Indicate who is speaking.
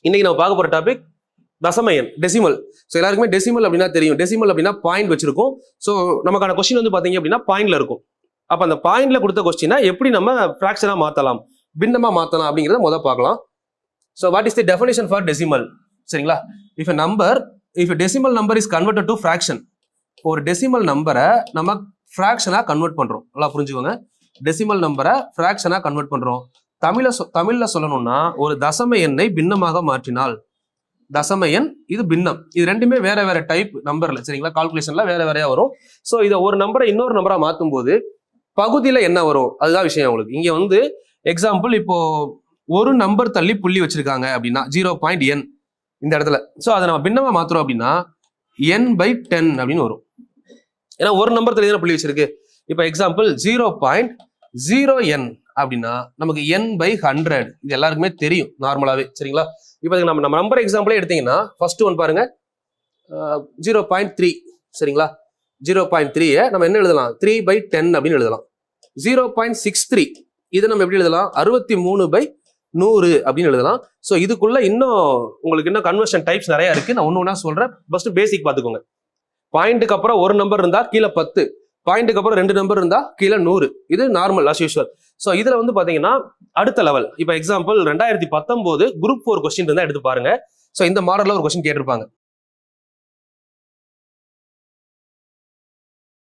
Speaker 1: இன்னைக்கு நம்ம பார்க்க போற டாபிக் தசம எண், டெசிமல். ஸோ எல்லாருக்குமே டெசிமல் அப்படின்னா தெரியும். டெசிமல் அப்படின்னா பாயிண்ட் வச்சிருக்கும். ஸோ நமக்கான கொஸ்டின் வந்து பாத்தீங்க அப்படின்னா பாயிண்ட்ல இருக்கும். அப்ப அந்த பாயிண்ட்ல கொடுத்த கொஸ்டினை எப்படி நம்ம ஃபிராக்ஷனா மாத்தலாம், பின்னமா மாத்தலாம் அப்படிங்கிறத முதல் பார்க்கலாம். So what is the definition for decimal? சரிங்களா? இஃப் a decimal number is converted to fraction, ஒரு டெசிமல் நம்பரை நம்ம ஃபிராக்ஷனா கன்வெர்ட் பண்றோம். நல்லா புரிஞ்சுக்கோங்க. டெசிமல் நம்பரை ஃபிராக்ஷனா கன்வெர்ட் பண்றோம். தமிழ்ல சொல்லணும்னா ஒரு தசம எண்ணை பின்னமாக மாற்றினால், தசம எண் இது பின்னம், இது ரெண்டுமே வேற வேற டைப் நம்பர்ல, சரிங்களா? கால்குலேஷன்ல வேற வேறையா வரும். ஸோ இதை ஒரு நம்பரை இன்னொரு நம்பரா மாற்றும் போது பகுதியில என்ன வரும், அதுதான் விஷயம் உங்களுக்கு. இங்க வந்து எக்ஸாம்பிள், இப்போ ஒரு நம்பர் தள்ளி புள்ளி வச்சிருக்காங்க அப்படின்னா 0.n இந்த இடத்துல. ஸோ அதை நம்ம பின்னமா மாத்துறோம் அப்படின்னா n/10 அப்படின்னு வரும். ஏன்னா ஒரு நம்பர் தள்ளி புள்ளி வச்சிருக்கு. இப்போ எக்ஸாம்பிள் 0.0n அப்படின்னா நமக்கு n/100, இது எல்லாருக்குமே தெரியும் நார்மலாவே, சரிங்களா? இப்போ நம்ம நம்பர் எக்ஸாம்பிளே எடுத்தீங்கன்னா ஃபர்ஸ்ட் ஒன் பாருங்க, 0.3, சரிங்களா? 0.3 நம்ம என்ன எழுதலாம், 3/10 அப்படின்னு எழுதலாம். 0.63 இதை நம்ம எப்படி எழுதலாம், 63/100 அப்படின்னு எழுதலாம். ஸோ இதுக்குள்ள இன்னும் உங்களுக்கு இன்னும் கன்வர்ஷன் டைப்ஸ் நிறைய இருக்கு. நான் ஒன்று சொல்றேன். ஃபர்ஸ்ட் பேசிக் பார்த்துக்கோங்க. பாயிண்ட்டுக்கு அப்புறம் ஒரு நம்பர் இருந்தா கீழே 10, பாயிண்ட்டுக்கு அப்புறம் 2 நம்பர் இருந்தா கீழே 100. இது நார்மல் அஸ் யூஷுவல். ஸோ இதுல வந்து பாத்தீங்கன்னா அடுத்த லெவல். இப்போ எக்ஸாம்பிள் 2019 குரூப் 4 கொஸ்டின் இருந்தா எடுத்து பாருங்க. ஸோ இந்த மாடல்ல ஒரு கொஸ்டின் கேட்டிருப்பாங்க.